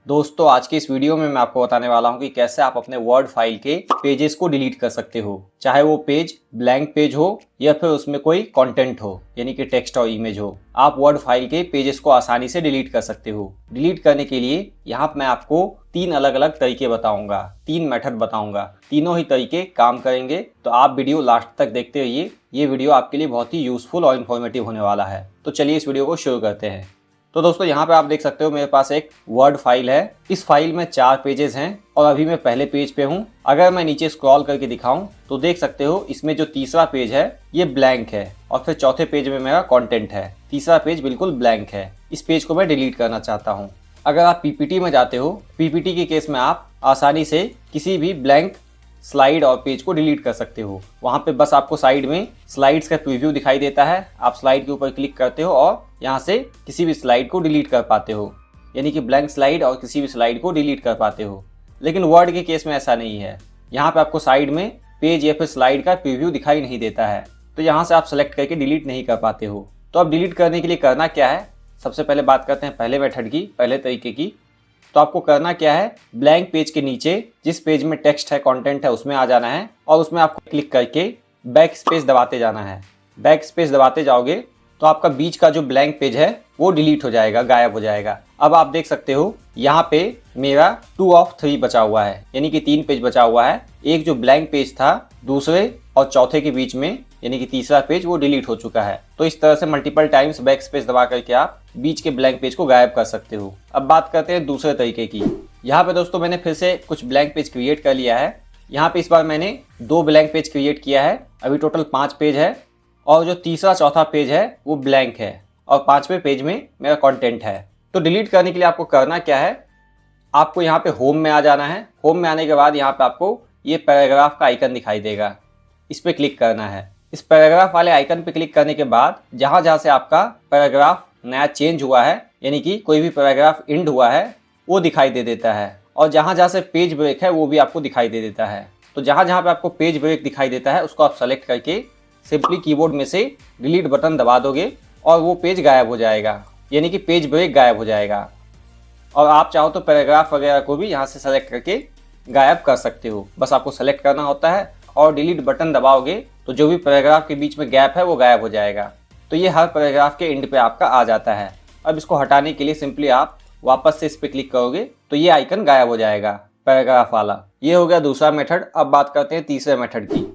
दोस्तों आज की इस वीडियो में मैं आपको बताने वाला हूं कि कैसे आप अपने वर्ड फाइल के पेजेस को डिलीट कर सकते हो। चाहे वो पेज ब्लैंक पेज हो या फिर उसमें कोई कंटेंट हो, यानी कि टेक्स्ट और इमेज हो, आप वर्ड फाइल के पेजेस को आसानी से डिलीट कर सकते हो। डिलीट करने के लिए यहाँ मैं आपको 3 अलग अलग तरीके बताऊंगा, 3 मेथड बताऊंगा। तीनों ही तरीके काम करेंगे, तो आप वीडियो लास्ट तक देखते रहिए। ये वीडियो आपके लिए बहुत ही यूजफुल और इन्फॉर्मेटिव होने वाला है। तो चलिए इस वीडियो को शुरू करते हैं। तो दोस्तों यहाँ पे आप देख सकते हो मेरे पास एक वर्ड फाइल है। इस फाइल में 4 पेजेस हैं और अभी मैं पहले पेज पे हूँ। अगर मैं नीचे स्क्रॉल करके दिखाऊं तो देख सकते हो इसमें जो तीसरा पेज है ये ब्लैंक है और फिर चौथे पेज में मेरा कंटेंट है। तीसरा पेज बिल्कुल ब्लैंक है। इस पेज को मैं डिलीट करना चाहता हूँ। अगर आप पीपीटी में जाते हो, पीपीटी के केस में आप आसानी से किसी भी ब्लैंक स्लाइड और पेज को डिलीट कर सकते हो। वहां पे बस आपको साइड में स्लाइड्स का प्रीव्यू दिखाई देता है। आप स्लाइड के ऊपर क्लिक करते हो और यहाँ से किसी भी स्लाइड को डिलीट कर पाते हो, यानी कि ब्लैंक स्लाइड और किसी भी स्लाइड को डिलीट कर पाते हो। लेकिन वर्ड के केस में ऐसा नहीं है। यहाँ पे आपको साइड में पेज या फिर स्लाइड का प्रीव्यू दिखाई नहीं देता है, तो यहाँ से आप सेलेक्ट करके डिलीट नहीं कर पाते हो। तो अब डिलीट करने के लिए करना क्या है, सबसे पहले बात करते हैं पहले मेथड की, पहले तरीके की। तो आपको करना क्या है, ब्लैंक पेज के नीचे जिस पेज में टेक्स्ट है, कंटेंट है, उसमें आ जाना है और उसमें आपको क्लिक करके बैक स्पेस दबाते जाना है। बैक स्पेस दबाते जाओगे तो आपका बीच का जो ब्लैंक पेज है वो डिलीट हो जाएगा, गायब हो जाएगा। अब आप देख सकते हो यहाँ पे मेरा 2 of 3 बचा हुआ है, यानी कि 3 पेज बचा हुआ है। एक जो ब्लैंक पेज था दूसरे और चौथे के बीच में, यानी कि तीसरा पेज, वो डिलीट हो चुका है। तो इस तरह से मल्टीपल टाइम्स बैक स्पेस दबा करके आप बीच के ब्लैंक पेज को गायब कर सकते हो। अब बात करते हैं दूसरे तरीके की। यहाँ पे दोस्तों मैंने फिर से कुछ ब्लैंक पेज क्रिएट कर लिया है। यहाँ पे इस बार मैंने 2 ब्लैंक पेज क्रिएट किया है। अभी टोटल 5 पेज है और जो तीसरा चौथा पेज है वो ब्लैंक है और 5वें पेज में मेरा कंटेंट है। तो डिलीट करने के लिए आपको करना क्या है, आपको यहाँ पे होम में आ जाना है। होम में आने के बाद यहाँ पे आपको ये पैराग्राफ का आइकन दिखाई देगा, इस पे क्लिक करना है। इस पैराग्राफ वाले आइकन पे क्लिक करने के बाद जहाँ जहाँ से आपका पैराग्राफ नया चेंज हुआ है, यानी कि कोई भी पैराग्राफ एंड हुआ है, वो दिखाई दे देता है। और जहाँ जहाँ से पेज ब्रेक है वो भी आपको दिखाई दे देता है। तो जहाँ जहाँ पे आपको पेज ब्रेक दिखाई देता है उसको आप सेलेक्ट करके सिंपली कीबोर्ड में से डिलीट बटन दबा दोगे और वो पेज गायब हो जाएगा, यानी कि पेज ब्रेक गायब हो जाएगा। और आप चाहो तो पैराग्राफ वगैरह को भी यहाँ से सेलेक्ट करके गायब कर सकते हो। बस आपको सेलेक्ट करना होता है और डिलीट बटन दबाओगे तो जो भी पैराग्राफ के बीच में गैप है वो गायब हो जाएगा। तो ये हर पैराग्राफ के एंड पे आपका आ जाता है। अब इसको हटाने के लिए सिंपली आप वापस से इस पे क्लिक करोगे तो ये आइकन गायब हो जाएगा, पैराग्राफ वाला। ये हो गया दूसरा मेथड। अब बात करते हैं तीसरे मेथड की।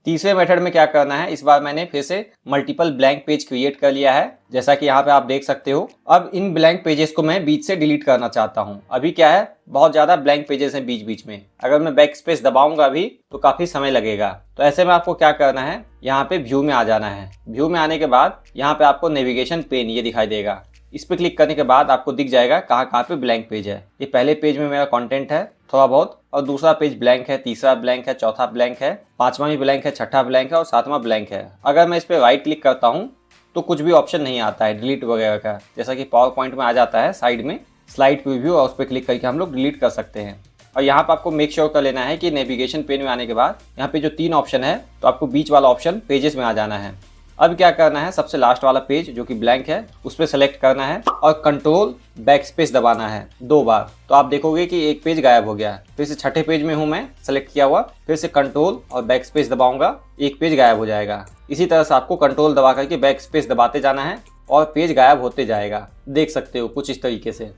तीसरे मेथड में क्या करना है, इस बार मैंने फिर से मल्टीपल ब्लैंक पेज क्रिएट कर लिया है, जैसा कि यहाँ पे आप देख सकते हो। अब इन ब्लैंक पेजेस को मैं बीच से डिलीट करना चाहता हूँ। अभी क्या है, बहुत ज्यादा ब्लैंक पेजेस हैं बीच बीच में। अगर मैं बैक स्पेस दबाऊंगा भी तो काफी समय लगेगा। तो ऐसे में आपको क्या करना है, यहाँ पे व्यू में आ जाना है। व्यू में आने के बाद यहाँ पे आपको नेविगेशन पेन ये दिखाई देगा। इस पे क्लिक करने के बाद आपको दिख जाएगा कहाँ कहाँ पे ब्लैंक पेज है। ये पहले पेज में मेरा कंटेंट है थोड़ा बहुत, और दूसरा पेज ब्लैंक है, तीसरा ब्लैंक है, चौथा ब्लैंक है, 5वां भी ब्लैंक है, छठा ब्लैंक है और 7वां ब्लैंक है। अगर मैं इस पे राइट क्लिक करता हूँ तो कुछ भी ऑप्शन नहीं आता है डिलीट वगैरह का, जैसा कि पावर पॉइंट में आ जाता है साइड में स्लाइड प्रीव्यू, और उस पर क्लिक करके हम लोग डिलीट कर सकते हैं। और यहाँ पर आपको मेक श्योर कर लेना है कि नेविगेशन पेन में आने के बाद यहाँ पे जो 3 ऑप्शन है तो आपको बीच वाला ऑप्शन पेजेस में आ जाना है। अब क्या करना है, सबसे लास्ट वाला पेज जो कि ब्लैंक है उस पर सेलेक्ट करना है और कंट्रोल बैक स्पेस दबाना है 2 बार। तो आप देखोगे कि एक पेज गायब हो गया। फिर से छठे पेज में हूं मैं सेलेक्ट किया हुआ, फिर से कंट्रोल और बैक स्पेस दबाऊंगा, एक पेज गायब हो जाएगा। इसी तरह से आपको कंट्रोल दबा करके बैक स्पेस दबाते जाना है और पेज गायब होते जाएगा। देख सकते हो कुछ इस तरीके से।